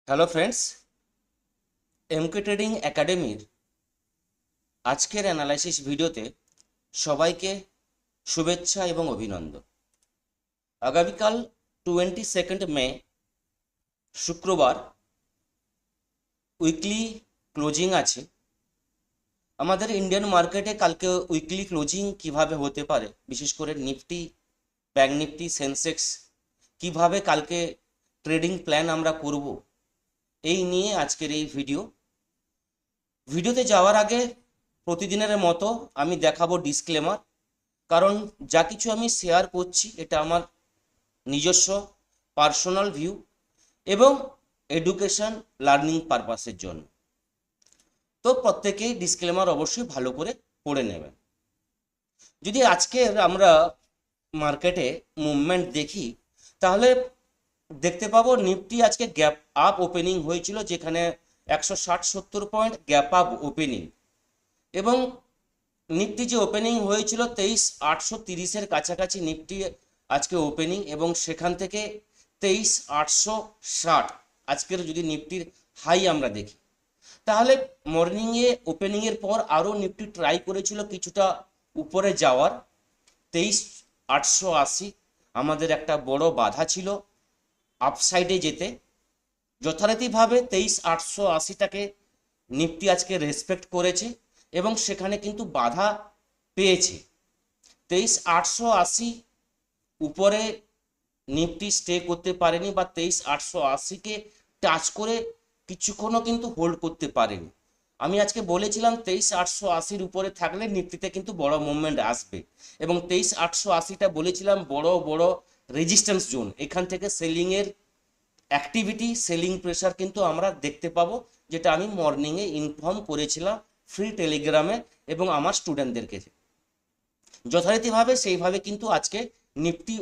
Hello friends, এমকে trading একাডেমির আজকের analysis ভিডিওতে সবাইকে শুভেচ্ছা এবং অভিনন্দন। আগামীকাল 22 মে শুক্রবার উইকলি ক্লোজিং আছে। আমাদের ইন্ডিয়ান মার্কেটে কালকে উইকলি ক্লোজিং কিভাবে হতে পারে, বিশেষ করে নিফটি, ব্যাংক নিফটি, সেন্সেক্স কিভাবে কালকে ট্রেডিং প্ল্যান আমরা করব, এই নিয়ে আজকের এই ভিডিওতে যাওয়ার আগে প্রতিদিনের মতো আমি দেখাবো ডিসক্লেমার। কারণ যা কিছু আমি শেয়ার করছি এটা আমার নিজস্ব পার্সোনাল ভিউ এবং এডুকেশন লার্নিং পারপাসের জন্য। তো প্রত্যেকেই ডিসক্লেমার অবশ্যই ভালো করে পড়ে নেবেন। যদি আজকের আমরা মার্কেটে মুভমেন্ট দেখি তাহলে দেখতে পাবো নিফটি আজকে গ্যাপ আপ ওপেনিং হয়েছিল, যেখানে 160-70 পয়েন্ট গ্যাপ আপ ওপেনিং, এবং নিফটি যে ওপেনিং হয়েছিল 23,830-এর কাছাকাছি নিফটি আজকে ওপেনিং, এবং সেখান থেকে 23,860 আজকের যদি নিফটির হাই আমরা দেখি তাহলে মর্নিংয়ে ওপেনিংয়ের পর আরও নিফটি ট্রাই করেছিল কিছুটা উপরে যাওয়ার। 23,880 আমাদের একটা বড় বাধা ছিল আপসাইডে যেতে। যথারীতিভাবে 23,880টাকে নিফটি আজকে রেসপেক্ট করেছে এবং সেখানে কিন্তু বাধা পেয়েছে। 23,880 উপরে নিফটি স্টে করতে পারেনি, বা 23,880কে টাচ করে কিছুক্ষণও কিন্তু হোল্ড করতে পারেনি। আমি আজকে বলেছিলাম 23,880-র উপরে থাকলে নিফটিতে কিন্তু বড় মুভমেন্ট আসবে, এবং 23,880টা বলেছিলাম বড় বড় রেজিস্ট্যান্স জোন। এখান থেকে সেলিংয়ের অ্যাক্টিভিটি, সেলিং প্রেশার কিন্তু আমরা দেখতে পাবো, যেটা আমি মর্নিংয়ে ইনফর্ম করেছিলাম ফ্রি টেলিগ্রামে এবং আমার স্টুডেন্টদেরকে। যথারীতিভাবে সেইভাবে কিন্তু আজকে নিফটি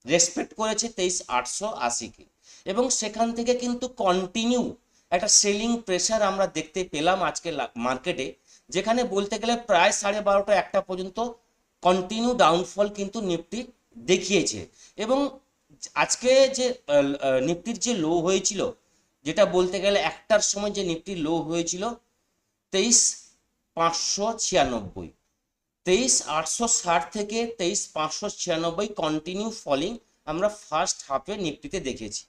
রেসপেক্ট করেছে 23,880-কে, এবং সেখান থেকে কিন্তু কন্টিনিউ একটা সেলিং প্রেশার আমরা দেখতে পেলাম আজকে মার্কেটে, যেখানে বলতে গেলে প্রায় 12:30 একটা পর্যন্ত কন্টিনিউ ডাউনফল কিন্তু নিফটি দেখিয়েছে। এবং আজকে যে নিফটির যে লো হয়েছিল, যেটা বলতে গেলে একটার সময় যে নিফটির লো হয়েছিল 23,596, 23,860 থেকে 23,596 কন্টিনিউ ফলিং আমরা ফার্স্ট হাফে নিফটিতে দেখেছি।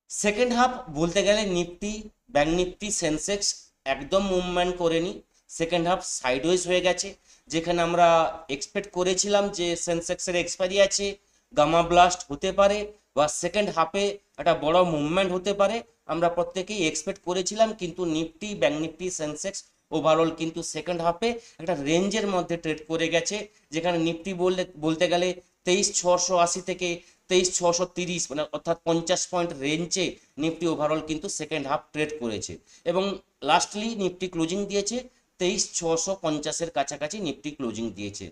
সেকেন্ড হাফ বলতে গেলে নিফটি, ব্যাংক নিফটি, সেন্সেক্স একদম মুভমেন্ট করেনি। সেকেন্ড হাফ সাইডওয়েজ হয়ে গেছে, যেখানে আমরা এক্সপেক্ট করেছিলাম যে সেন্সেক্সের এক্সপায়ারি আছে, গামা ব্লাস্ট হতে পারে, বা সেকেন্ড হাফে একটা বড় মুভমেন্ট হতে পারে, আমরা প্রত্যেকেই এক্সপেক্ট করেছিলাম। কিন্তু Nifty, bank Nifty, Sensex overall কিন্তু সেকেন্ড হাফে একটা রেঞ্জের মধ্যে ট্রেড করে গেছে, যেখানে নিফটি বলতে গেলে 23,680 থেকে 23,630, মানে অর্থাৎ 50 পয়েন্ট রেঞ্জে নিফটি ওভারঅল কিন্তু সেকেন্ড হাফ ট্রেড করেছে, এবং লাস্টলি নিফটি ক্লোজিং দিয়েছে 23,650-এর কাছাকাছি নিফটি ক্লোজিং দিয়েছে।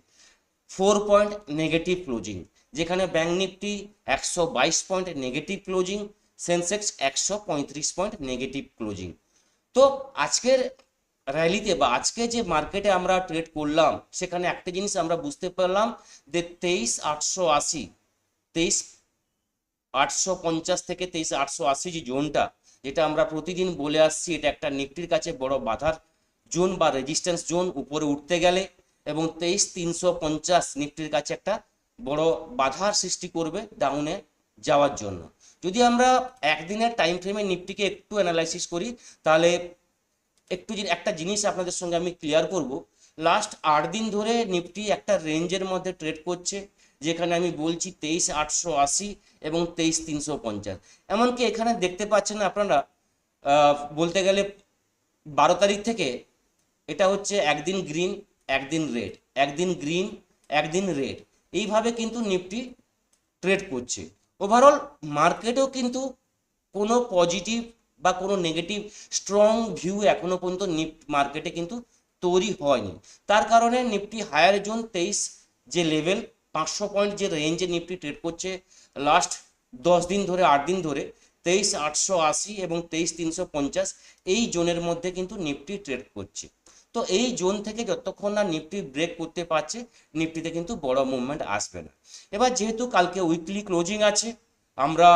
4 পয়েন্ট নেগেটিভ ক্লোজিং, যেখানে bank Nifty 122 point negative closing, Sensex 135 point negative closing. তো আজকের র্যালিতে বা আজকে যে মার্কেটে আমরা ট্রেড করলাম, সেখানে একটা জিনিস আমরা বুঝতে পারলাম যে 23,880, 23,850 থেকে 23,880 যে জোনটা, যেটা আমরা প্রতিদিন বলে আসছি, এটা একটা নিফটির কাছে বড় বাধার জোন বা রেজিস্ট্যান্স জোন উপরে উঠতে গেলে, এবং 23,350 নিফটির কাছে একটা বড় বাধার সৃষ্টি করবে ডাউনে যাওয়ার জন্য। যদি আমরা একদিনের টাইম ফ্রেমে নিফটিকে একটু অ্যানালাইসিস করি, তাহলে একটা জিনিস আপনাদের সঙ্গে আমি ক্লিয়ার করব। লাস্ট 8 দিন ধরে নিফটি একটা রেঞ্জের মধ্যে ট্রেড করছে, যেখানে আমি বলছি 23,880 এবং 23,350। এমনকি এখানে দেখতে পাচ্ছেন আপনারা, বলতে গেলে 12 তারিখ থেকে এটা হচ্ছে একদিন গ্রিন, একদিন রেড, একদিন গ্রিন, একদিন রেড, এইভাবে কিন্তু নিফটি ট্রেড করছে। ওভারঅল মার্কেটেও কিন্তু কোনো পজিটিভ বা কোনো নেগেটিভ স্ট্রং ভিউ এখনো পর্যন্ত মার্কেটে কিন্তু তৈরি হয়নি। তার কারণে নিফটি হায়ার জোন 23 যে লেভেল, 500 পয়েন্ট যে রেঞ্জে নিফটি ট্রেড করছে লাস্ট 10 দিন ধরে, 8 দিন ধরে, 23,880 এবং 23,350 এই জোনের মধ্যে কিন্তু নিফটি ট্রেড করছে। তো এই জোন থেকে যতক্ষণ না নিফটি ব্রেক করতে পারছে, নিফটিতে কিন্তু বড় মুভমেন্ট আসবে না। এবার যেহেতু কালকে উইকলি ক্লোজিং আছে, আমরা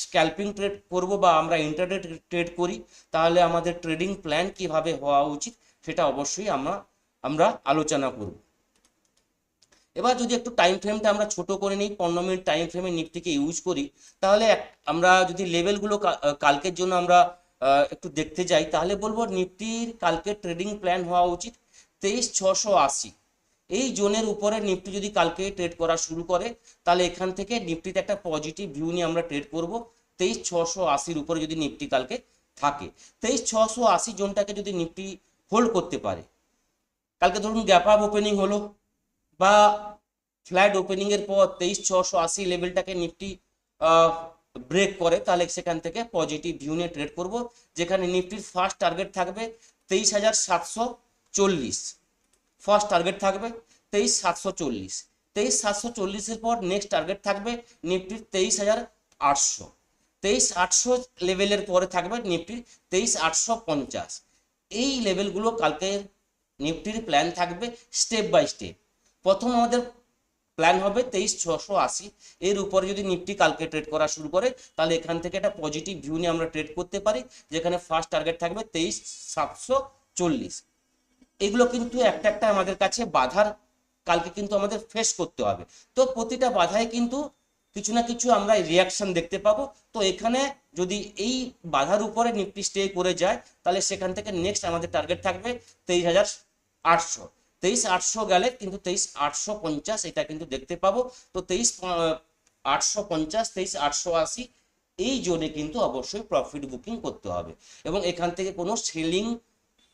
স্ক্যাল্পিং ট্রেড করব বা আমরা ইন্টারডে ট্রেড করি, তাহলে আমাদের ট্রেডিং প্ল্যান কিভাবে হওয়া উচিত সেটা অবশ্যই আমরা আলোচনা করব। এবার যদি একটু টাইম ফ্রেমটা আমরা ছোট করে নিই, 15 মিনিট টাইম ফ্রেমে নিফটিকে ইউজ করি, তাহলে আমরা যদি লেভেলগুলো কালকের জন্য আমরা একটু দেখতে যাই, তাহলে বলবো নিফটির কালকে ট্রেডিং প্ল্যান হওয়া উচিত 23,680। এই জোনের উপরে নিফটি যদি কালকে ট্রেড করা শুরু করে, তাহলে এখান থেকে নিফটিতে একটা পজিটিভ ভিউ নিয়ে আমরা ট্রেড করব। 23,680-র উপরে যদি নিফটি কালকে থাকে, 23,680 জোনটাকে যদি নিফটি হোল্ড করতে পারে, কালকে ধরুন গ্যাপ আপ ওপেনিং হলো বা ফ্ল্যাট ওপেনিং এর পর 23,680 লেভেলটাকে নিফটি ব্রেক করে, তাহলে সেখান থেকে পজিটিভ ভিউ নিয়ে ট্রেড করব, যেখানে নিফটির ফার্স্ট টার্গেট থাকবে 23,740। ফার্স্ট টার্গেট থাকবে 23,740। 23,740-এর পর নেক্সট টার্গেট থাকবে নিফটির 23,800। 23,800 লেভেলের পরে থাকবে নিফটির 23,850। এই লেভেলগুলো কালকের নিফটির প্ল্যান থাকবে স্টেপ বাই স্টেপ। প্রথম আমাদের প্ল্যান হবে 23,680। এর উপরে যদি নিফটি কালকে ট্রেড করা শুরু করে, তাহলে এখান থেকে একটা পজিটিভ ভিউ নিয়ে আমরা ট্রেড করতে পারি, যেখানে ফার্স্ট টার্গেট থাকবে 23,740। এগুলো কিন্তু একটা একটা আমাদের কাছে বাধার কালকে কিন্তু আমাদের ফেস করতে হবে। তো প্রতিটা বাধায় কিন্তু কিছু না কিছু আমরা রিয়াকশন দেখতে পাবো। তো এখানে যদি এই বাধার উপরে নিফটি স্টে করে যায়, তাহলে সেখান থেকে নেক্সট আমাদের টার্গেট থাকবে 23,800। 23,800 গেলে কিন্তু 23,850 এটা কিন্তু দেখতে পাবো। তো 23,850, 23,880 এই জোনে কিন্তু অবশ্যই প্রফিট বুকিং করতে হবে। এবং এখান থেকে কোনো সেলিং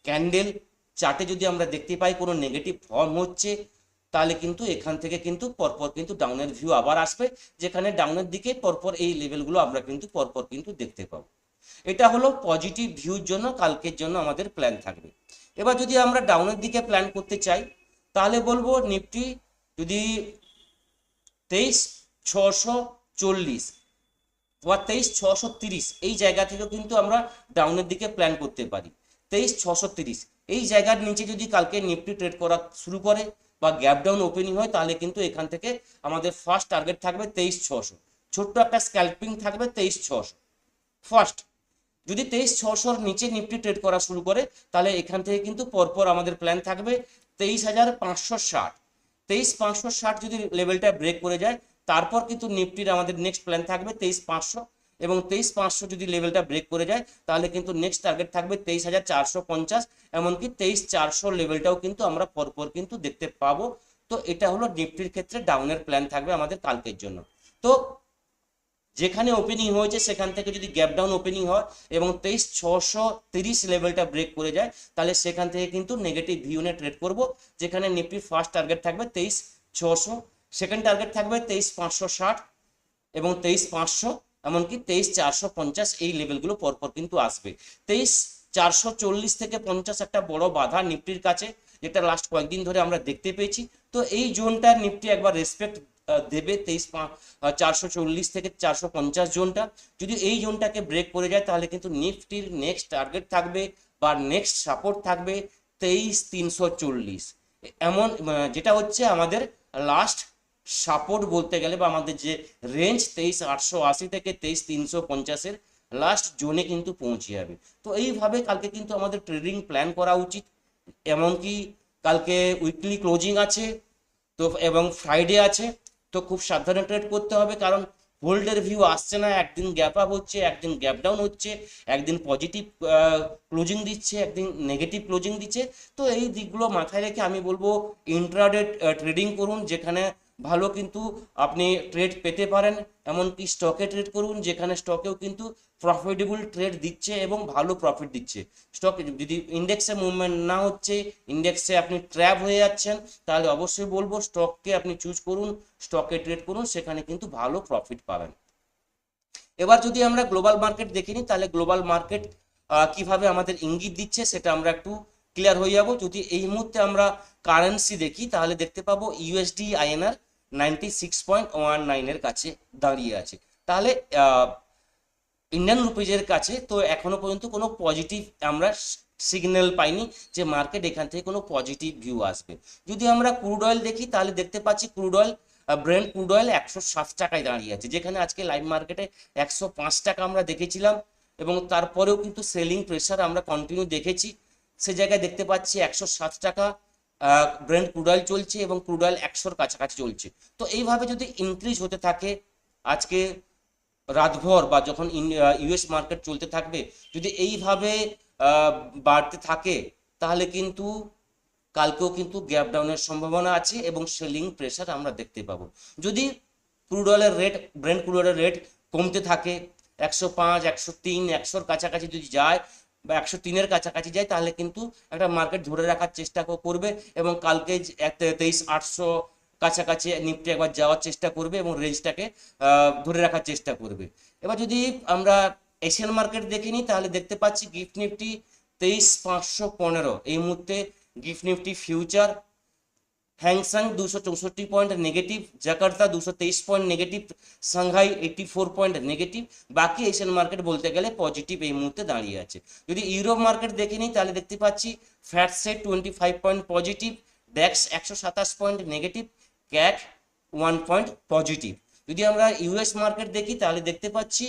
ক্যান্ডেল চার্টে যদি আমরা দেখতে পাই কোনো নেগেটিভ ফর্ম হচ্ছে, তাহলে কিন্তু এখান থেকে কিন্তু পরপর কিন্তু ডাউনের ভিউ আবার আসবে, যেখানে ডাউনের দিকে পরপর এই লেভেলগুলো আমরা কিন্তু পরপর কিন্তু দেখতে পাবো। এটা হলো পজিটিভ ভিউর জন্য কালকের জন্য আমাদের প্ল্যান থাকবে। এবার যদি আমরা ডাউনের দিকে প্ল্যান করতে চাই, তাহলে বলবো নিফটি যদি 23,640 বা 23,630 এই জায়গা থেকেও কিন্তু আমরা ডাউনের দিকে প্ল্যান করতে পারি। 23,630 এই জায়গার নিচে যদি কালকে নিফটি ট্রেড করা শুরু করে বা গ্যাপ ডাউন ওপেনিং হয়, তাহলে কিন্তু এখান থেকে আমাদের ফার্স্ট টার্গেট থাকবে 23,600। ছোট্ট একটা স্ক্যাল্পিং থাকবে 23,600 ফার্স্ট। যদি 23,600-র নিচে নিফটি ট্রেড করা শুরু করে, তাহলে এখান থেকে কিন্তু পরপর আমাদের প্ল্যান থাকবে 23,560। 23,560 যদি লেভেলটা ব্রেক করে যায়, তারপর কিন্তু নিফটির আমাদের নেক্সট প্ল্যান থাকবে 23,500। এবং 23,500 যদি লেভেলটা ব্রেক করে যায়, তাহলে কিন্তু নেক্সট টার্গেট থাকবে 23,450। এমনকি 23,400 লেভেলটাও কিন্তু আমরা পরপর কিন্তু দেখতে পাবো। তো এটা হলো নিফটির ক্ষেত্রে ডাউনের প্ল্যান থাকবে আমাদের কালকের জন্য। তো যেখানে ওপেনিং হয়েছে সেখান থেকে যদি গ্যাপ ডাউন ওপেনিং হয় এবং 23,630 লেভেলটা ব্রেক করে যায়, তাহলে সেখান থেকে কিন্তু নেগেটিভ ভিউ নিয়ে ট্রেড করব, যেখানে নিফটির ফার্স্ট টার্গেট থাকবে 23,600, সেকেন্ড টার্গেট থাকবে 23,560 এবং 23,500, এমনকি 23,450 এই লেভেলগুলো পরপর কিন্তু আসবে। 23,440 থেকে 50 একটা বড় বাধা নিফটির কাছে, যেটা লাস্ট কয়েকদিন ধরে আমরা দেখতে পেয়েছি। তো এই জোনটা নিফটি একবার রেসপেক্ট দেবে। 23,440 থেকে 450 জোনটা যদি এই জোনটাকে ব্রেক করে যায়, তাহলে কিন্তু নিফটির নেক্সট টার্গেট থাকবে বা নেক্সট সাপোর্ট থাকবে 23,340। এমন যেটা হচ্ছে আমাদের লাস্ট সাপোর্ট বলতে গেলে, বা আমাদের যে রেঞ্জ 23,880 থেকে 23,350-এর লাস্ট জোনে কিন্তু পৌঁছে যাবে। তো এইভাবে কালকে কিন্তু আমাদের ট্রেডিং প্ল্যান করা উচিত। এমনকি কালকে উইকলি ক্লোজিং আছে, তো এবং ফ্রাইডে আছে, তো খুব সাবধানে ট্রেড করতে হবে, কারণ হোল্ডের ভিউ আসছে না। একদিন গ্যাপ আপ হচ্ছে, একদিন গ্যাপ ডাউন হচ্ছে, একদিন পজিটিভ ক্লোজিং দিচ্ছে, একদিন নেগেটিভ ক্লোজিং দিচ্ছে। তো এই দিকগুলো মাথায় রেখে আমি বলবো ইন্ট্রাডে ট্রেডিং করুন, যেখানে ভালো কিন্তু আপনি ট্রেড পেতে পারেন। এমনকি স্টকে ট্রেড করুন, যেখানে স্টকেও কিন্তু প্রফিটেবল ট্রেড দিচ্ছে এবং ভালো প্রফিট দিচ্ছে। স্টক যদি ইন্ডেক্সে মুভমেন্ট না হচ্ছে, ইন্ডেক্সে আপনি ট্র্যাপ হয়ে যাচ্ছেন, তাহলে অবশ্যই বলবো স্টককে আপনি চুজ করুন, স্টকে ট্রেড করুন, সেখানে কিন্তু ভালো প্রফিট পাবেন। এবার যদি আমরা গ্লোবাল মার্কেট দেখে নিই, তাহলে গ্লোবাল মার্কেট কিভাবে আমাদের ইঙ্গিত দিচ্ছে সেটা আমরা একটু ক্লিয়ার হয়ে যাব। যদি এই মুহূর্তে আমরা কারেন্সি দেখি, তাহলে দেখতে পাবো ইউএসডি আইএনআর 96.19 এর কাছে দাঁড়িয়ে আছে। তাহলে ইন্ডিয়ান রুপিজের কাছে তো এখনো পর্যন্ত কোনো পজিটিভ আমরা সিগন্যাল পাইনি যে মার্কেট এখান থেকে কোনো পজিটিভ ভিউ আসবে। যদি আমরা ক্রুড অয়েল দেখি, তাহলে দেখতে পাচ্ছি ক্রুড অয়েল ব্রেন্ট ক্রুড অয়েল 107 টাকায় দাঁড়িয়ে আছে, যেখানে আজকে লাইভ মার্কেটে 105 টাকা আমরা দেখেছিলাম, এবং তারপরেও কিন্তু সেলিং প্রেসার আমরা কন্টিনিউ দেখেছি। সে জায়গায় দেখতে পাচ্ছি 107 টাকা ব্রেন্ট ক্রুড অয়েল চলছে এবং ক্রুড অয়েল 100-র কাছাকাছি চলছে। তো এইভাবে যদি ইনক্রিজ হতে থাকে আজকে রাতভর বা যখন ইউএস মার্কেট চলতে থাকবে, যদি এইভাবে বাড়তে থাকে, তাহলে কিন্তু কালকেও কিন্তু গ্যাপ ডাউনের সম্ভাবনা আছে এবং সেলিং প্রেসার আমরা দেখতে পাবো। যদি ক্রুড অয়েলের রেট, ব্রেন্ট ক্রুড অয়েলের রেট কমতে থাকে, 105, 103, 100-র কাছাকাছি যদি যায় বা 103-এর কাছাকাছি যায়, তাহলে কিন্তু একটা মার্কেট ধরে রাখার চেষ্টা করবে এবং কালকে 23,800 কাছাকাছি নিফটি একবার যাওয়ার চেষ্টা করবে এবং রেঞ্জটাকে ধরে রাখার চেষ্টা করবে। এবার যদি আমরা এশিয়ান মার্কেট দেখে নিই, তাহলে দেখতে পাচ্ছি গিফট নিফটি 23,515 এই মুহূর্তে gift Nifty future, Hang Seng 264 point negative, Jakarta 223 point negative, Shanghai 84 point negative. বাকি এশিয়ান মার্কেট বলতে গেলে পজিটিভ এই মুহূর্তে দাঁড়িয়ে আছে। যদি ইউরোপ মার্কেট দেখে নিই, তাহলে দেখতে পাচ্ছি FTSE 25 point positive, DAX 127 point negative, ক্যাট 1 পয়েন্ট পজিটিভ। যদি আমরা ইউএস মার্কেট দেখি, তাহলে দেখতে পাচ্ছি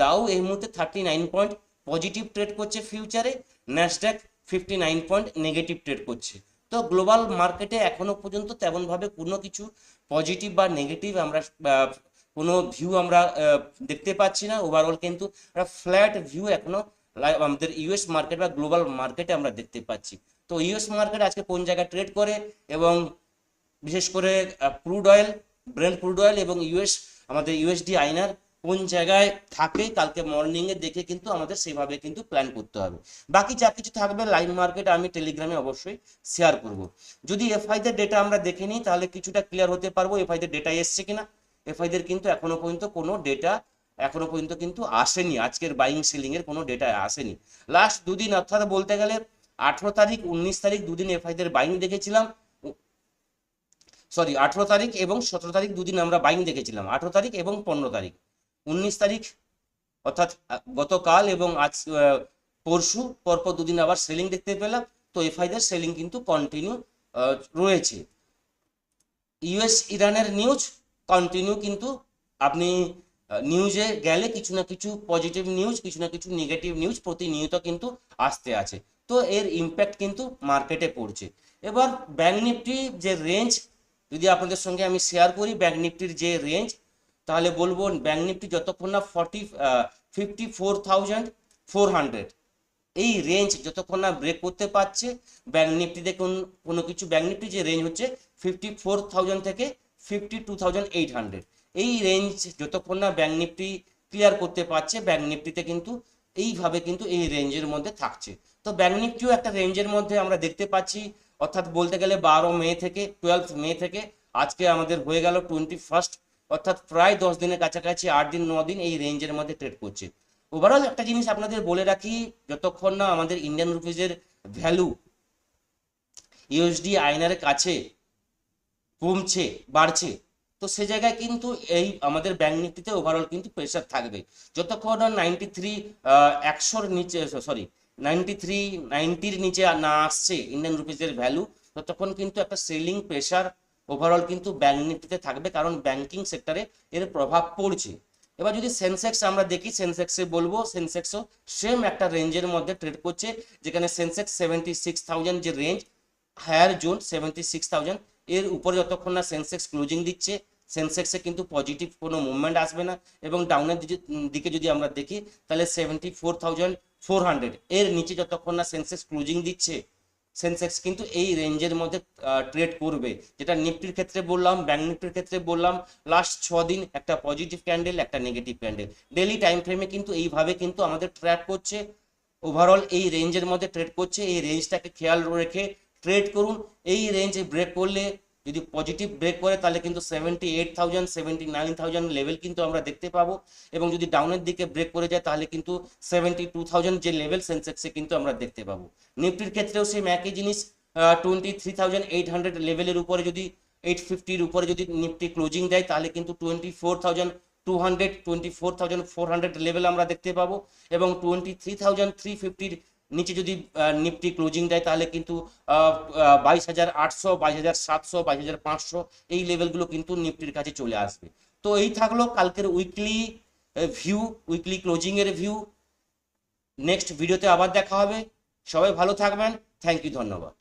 দাউ এই মুহূর্তে 39 পয়েন্ট পজিটিভ ট্রেড করছে ফিউচারে, ন্যাসড্যাক 59 পয়েন্ট নেগেটিভ ট্রেড করছে। তো গ্লোবাল মার্কেটে এখনো পর্যন্ত তেমনভাবে কোনো কিছু পজিটিভ বা নেগেটিভ আমরা কোনো ভিউ আমরা দেখতে পাচ্ছি না। ওভারঅল কিন্তু একটা ফ্ল্যাট ভিউ এখনো আমাদের ইউএস মার্কেট বা গ্লোবাল মার্কেটে আমরা দেখতে পাচ্ছি। তো ইউএস মার্কেট আজকে কোন জায়গায় ট্রেড করে এবং বিশেষ করে ক্রুড অয়েল, ব্রেন্ট ক্রুড অয়েল এবং আমাদের ইউএসডি আইনার কোন জায়গায় থাকে, কালকে মর্নিং এ দেখে কিন্তু আমাদের সেভাবে কিন্তু প্ল্যান করতে হবে। বাকি যা কিছু থাকবে লাইভ মার্কেট আমি টেলিগ্রামে অবশ্যই শেয়ার করব। যদি এফআইদের ডেটা আমরা দেখে নিই, তাহলে কিছুটা ক্লিয়ার হতে পারবো এফআইদের ডেটা এসছে কিনা। এফআইদের কিন্তু এখনো পর্যন্ত কোনো ডেটা কিন্তু আসেনি, আজকের বাইং সেলিং এর কোনো ডেটা আসেনি। লাস্ট দুদিন অর্থাৎ বলতে গেলে 18 তারিখ 19 তারিখ দুদিন এফআইদের বাইং দেখেছিলাম, 18 তারিখ এবং 17 তারিখ দুদিন আমরা বাইং দেখেছিলাম, 18 তারিখ এবং 15 তারিখ। 19 তারিখ অর্থাৎ গতকাল এবং আজ পরশু পরপর দুদিন আবার সেলিং দেখতে পেলাম। তো এফআইদের সেলিং কিন্তু কন্টিনিউ রয়েছে। ইউএস ইরানের নিউজ কন্টিনিউ, কিন্তু আপনি নিউজে গেলে কিছু না কিছু পজিটিভ নিউজ, কিছু না কিছু নেগেটিভ নিউজ প্রতিনিয়ত কিন্তু আসতে আছে। তো এর ইম্প্যাক্ট কিন্তু মার্কেটে পড়ছে। এবার ব্যাংক নিফটি যে রেঞ্জ যদি আপনাদের সঙ্গে আমি শেয়ার করি, ব্যাংক নিফটির যে রেঞ্জ, তাহলে বলবো ব্যাংক নিফটি যতক্ষণ না 54,400 এই রেঞ্জ যতক্ষণ না ব্রেক করতে পারছে, ব্যাংক নিফটিতে কোনো কিছু, ব্যাংক নিফটি যে রেঞ্জ হচ্ছে 54,000 থেকে 52,800, এই রেঞ্জ যতক্ষণ না ব্যাংক নিফটি ক্লিয়ার করতে পারছে, ব্যাংক নিফটিতে কিন্তু এইভাবে কিন্তু এই রেঞ্জের মধ্যে থাকছে। তো ব্যাংক নিফটিও একটা রেঞ্জের মধ্যে আমরা দেখতে পাচ্ছি, অর্থাৎ বলতে গেলে 12 মে থেকে 12 মে থেকে আজকে আমাদের হয়ে গেল 21, অর্থাৎ প্রায় 10 দিনের কাছাকাছি, 8 দিন 9 দিন এই রেঞ্জের মধ্যে ট্রেড করছে। ওভারঅল একটা জিনিস আপনাদের বলে রাখি, যতক্ষণ না আমাদের ইন্ডিয়ান রুপিজের ভ্যালু ইউএসডি আইনারের কাছে কমছে বাড়ছে, তো সে জায়গায় কিন্তু এই আমাদের ব্যাংক নিফটিতে ওভারঅল কিন্তু প্রেশার থাকবে। যতক্ষণ না 93 100-র নিচে, 90-র নিচে না আসছে ইন্ডিয়ান রুপিজের ভ্যালু, ততক্ষণ কিন্তু একটা সেলিং প্রেশার ওভারঅল কিন্তু ব্যাংক নিফটিতে থাকবে, কারণ ব্যাংকিং সেক্টরে এর প্রভাব পড়ছে। এবার যদি সেন্সেক্স আমরা দেখি, সেন্সেক্সে বলবো সেন্সেক্সও সেম একটা রেঞ্জের মধ্যে ট্রেড করছে, যেখানে সেন্সেক্স 76,000 যে রেঞ্জ, হায়ার জোন 76,000, এর উপরে যতক্ষণ না সেন্সেক্স ক্লোজিং দিচ্ছে, সেন্সেক্সে কিন্তু পজিটিভ কোনো মুভমেন্ট আসবে না। এবং ডাউনের দিকে যদি আমরা দেখি, তাহলে 74,400 এর নিচে যতক্ষণ না সেন্সেক্স ক্লোজিং দিচ্ছে, সেন্সেক্স কিন্তু এই রেঞ্জের মধ্যে ট্রেড করবে। যেটা নিফটির ক্ষেত্রে বললাম, ব্যাংক নিফটির ক্ষেত্রে বললাম, লাস্ট 6 দিন একটা পজিটিভ ক্যান্ডেল, একটা নেগেটিভ ক্যান্ডেল, ডেইলি টাইম ফ্রেমে কিন্তু এইভাবে কিন্তু আমাদের ট্র্যাক করছে, ওভারঅল এই রেঞ্জের মধ্যে ট্রেড করছে। এই রেঞ্জটাকে খেয়াল রেখে ট্রেড করুন। এই রেঞ্জে ব্রেক করলে, যদি পজিটিভ ব্রেক করে, তাহলে কিন্তু 78,000 79,000 লেভেল কিন্তু আমরা দেখতে পাবো, এবং যদি ডাউনের দিকে ব্রেক করে যায়, তাহলে কিন্তু 72,000 যে লেভেল সেন্সেক্সে কিন্তু আমরা দেখতে পাবো। নিফটির ক্ষেত্রেও সেম একই জিনিস, 23,800 লেভেলের উপরে যদি 850-র উপরে যদি নিফটি ক্লোজিং দেয়, তাহলে কিন্তু 24,200 24,400 লেভেল আমরা দেখতে পাবো, এবং 23,350-র নিচে যদি নিফটি ক্লোজিং দেয় তাহলে কিন্তু 22,800, 22,700, 22,500 এই লেভেলগুলো কিন্তু নিফটির কাছে চলে আসবে। তো এই থাকলো কালকের উইকলি ভিউ, উইকলি ক্লোজিং এর ভিউ। নেক্সট ভিডিওতে আবার দেখা হবে। সবাই ভালো থাকবেন। থ্যাংক ইউ, ধন্যবাদ।